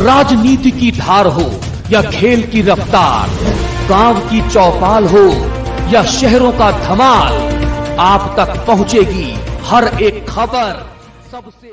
राजनीति की धार हो या खेल की रफ्तार, गांव की चौपाल हो या शहरों का धमाल, आप तक पहुंचेगी हर एक खबर सबसे।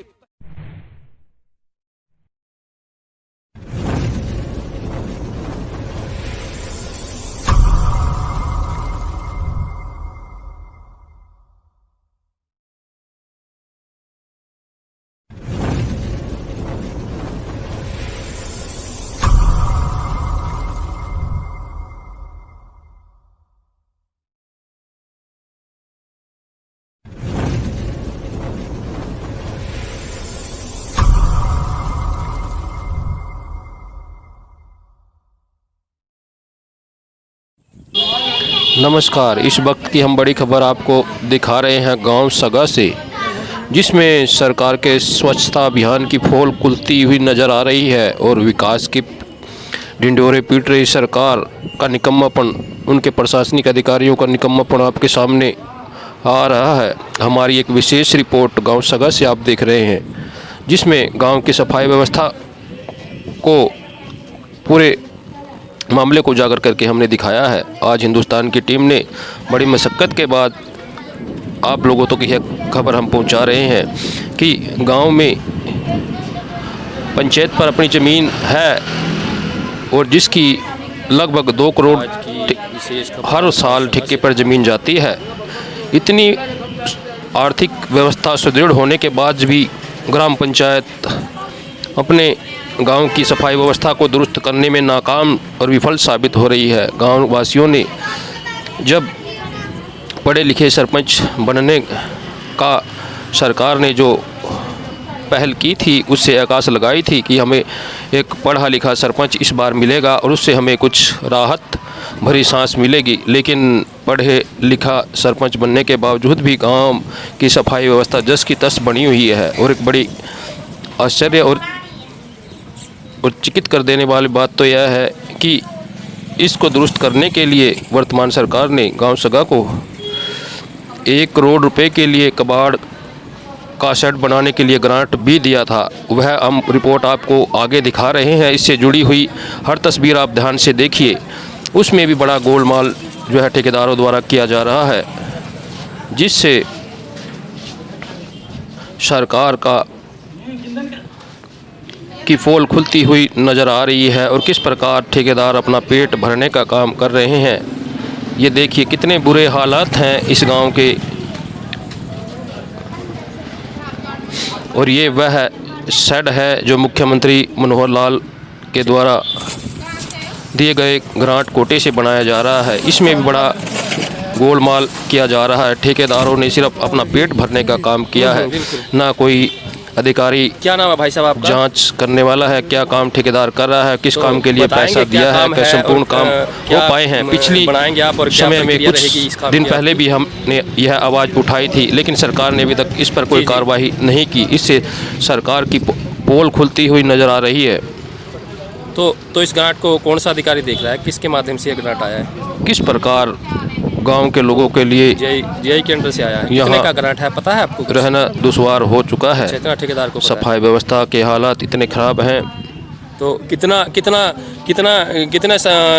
नमस्कार। इस वक्त की हम बड़ी खबर आपको दिखा रहे हैं गांव सगा से, जिसमें सरकार के स्वच्छता अभियान की पोल खुलती हुई नज़र आ रही है और विकास की ढिंढोरे पीट रही सरकार का निकम्मापन, उनके प्रशासनिक अधिकारियों का निकम्मापन आपके सामने आ रहा है। हमारी एक विशेष रिपोर्ट गांव सगा से आप देख रहे हैं, जिसमें गांव की सफाई व्यवस्था को पूरे मामले को उजागर करके हमने दिखाया है। आज हिंदुस्तान की टीम ने बड़ी मशक्क़त के बाद आप लोगों तक यह खबर हम पहुंचा रहे हैं कि गांव में पंचायत पर अपनी ज़मीन है और जिसकी लगभग 2 करोड़ हर साल ठेके पर ज़मीन जाती है। इतनी आर्थिक व्यवस्था सुदृढ़ होने के बाद भी ग्राम पंचायत अपने गांव की सफाई व्यवस्था को दुरुस्त करने में नाकाम और विफल साबित हो रही है। गांव वासियों ने जब पढ़े लिखे सरपंच बनने का सरकार ने जो पहल की थी, उससे आकाश लगाई थी कि हमें एक पढ़ा लिखा सरपंच इस बार मिलेगा और उससे हमें कुछ राहत भरी सांस मिलेगी। लेकिन पढ़े लिखा सरपंच बनने के बावजूद भी गांव की सफाई व्यवस्था जस की तस बनी हुई है। और एक बड़ी आश्चर्य और चिकित कर देने वाली बात तो यह है कि इसको दुरुस्त करने के लिए वर्तमान सरकार ने गांव सगा को 1 करोड़ रुपए के लिए कबाड़ का शेड बनाने के लिए ग्रांट भी दिया था। वह हम रिपोर्ट आपको आगे दिखा रहे हैं। इससे जुड़ी हुई हर तस्वीर आप ध्यान से देखिए। उसमें भी बड़ा गोलमाल जो है ठेकेदारों द्वारा किया जा रहा है, जिससे सरकार की पोल खुलती हुई नज़र आ रही है और किस प्रकार ठेकेदार अपना पेट भरने का काम कर रहे हैं। ये देखिए कितने बुरे हालात हैं इस गांव के। और ये वह शेड है जो मुख्यमंत्री मनोहर लाल के द्वारा दिए गए ग्रांट कोटे से बनाया जा रहा है। इसमें भी बड़ा गोलमाल किया जा रहा है। ठेकेदारों ने सिर्फ अपना पेट भरने का काम किया है, ना कोई अधिकारी क्या नाम है भाई साहब आपका? जांच करने वाला है क्या काम ठेकेदार कर रहा है, किस काम के लिए पैसा दिया है, क्या संपूर्ण काम हो पाए हैं। पिछली समय में कुछ दिन पहले भी हमने यह आवाज़ उठाई थी, लेकिन सरकार ने अभी तक इस पर कोई कार्रवाई नहीं की। इससे सरकार की पोल खुलती हुई नज़र आ रही है। तो इस ग्रांट को कौन सा अधिकारी देख रहा है? किसके माध्यम से यह ग्रांट आया है? किस प्रकार गांव के लोगों के लिए जेई के अंडर से आया है? कितने का ग्रांट है पता है आपको? रहना दुश्वार हो चुका है। इतना ठेकेदार को सफाई व्यवस्था के हालात इतने खराब हैं। तो कितना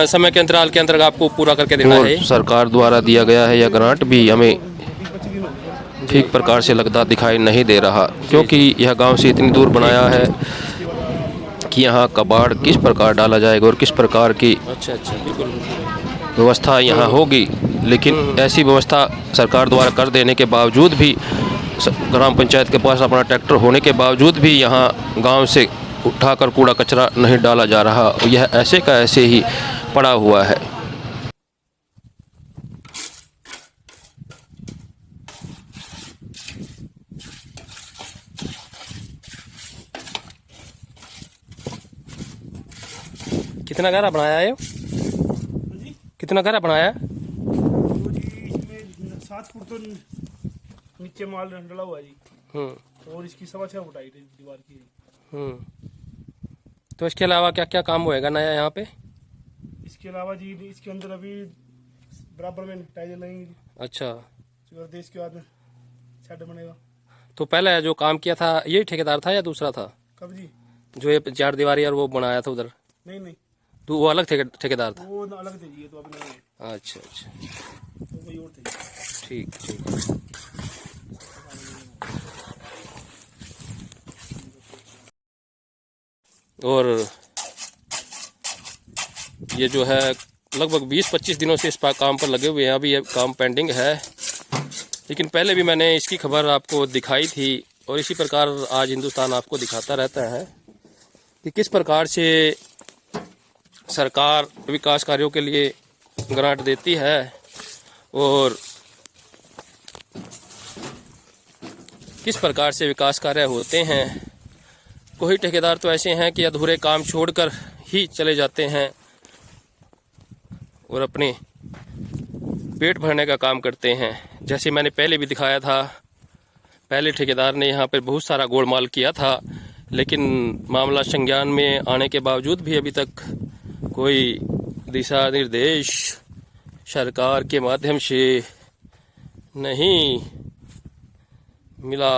समय के अंतराल के अंतर्गत आपको पूरा करके देना है? सरकार द्वारा दिया गया है यह ग्रांट भी हमें ठीक प्रकार से लगता दिखाई नहीं दे रहा, क्योंकि यह गांव से इतनी दूर बनाया है कि यहाँ कबाड़ किस प्रकार डाला जाएगा और किस प्रकार की बिल्कुल व्यवस्था यहाँ होगी। लेकिन ऐसी व्यवस्था सरकार द्वारा कर देने के बावजूद भी, ग्राम पंचायत के पास अपना ट्रैक्टर होने के बावजूद भी यहाँ गांव से उठाकर कूड़ा कचरा नहीं डाला जा रहा। यह ऐसे का ऐसे ही पड़ा हुआ है। कितना गहरा बनाया है? कितना गहरा बनाया है? 7 फुट तो नीचे माल डला हुआ जी। और इसकी 6.25 फुट आई दीवार की। तो इसके अलावा क्या क्या काम होएगा नया यहाँ पे? इसके अलावा जी इसके अंदर अभी बराबर में टाइल लगेंगी। अच्छा, देश के बाद शेड बनेगा। तो पहले जो काम किया था यही ठेकेदार था या दूसरा था? कब जी? जो ये 4 दीवारी और वो बनाया था उधर, नहीं नहीं, तो वो अलग ठेकेदार था। वो अलग थे जी, ये तो अब नहीं है, अच्छा अच्छा, तो कोई और थे। ठीक ठीक। और ये जो है लगभग 20-25 दिनों से इस काम पर लगे हुए हैं। अभी ये काम पेंडिंग है, लेकिन पहले भी मैंने इसकी खबर आपको दिखाई थी और इसी प्रकार आज हिंदुस्तान आपको दिखाता रहता है कि किस प्रकार से सरकार विकास कार्यों के लिए ग्रांट देती है और किस प्रकार से विकास कार्य होते हैं। कोई ठेकेदार तो ऐसे हैं कि अधूरे काम छोड़कर ही चले जाते हैं और अपने पेट भरने का काम करते हैं। जैसे मैंने पहले भी दिखाया था, पहले ठेकेदार ने यहाँ पर बहुत सारा गोलमाल किया था, लेकिन मामला संज्ञान में आने के बावजूद भी अभी तक कोई दिशा निर्देश सरकार के माध्यम से नहीं मिला।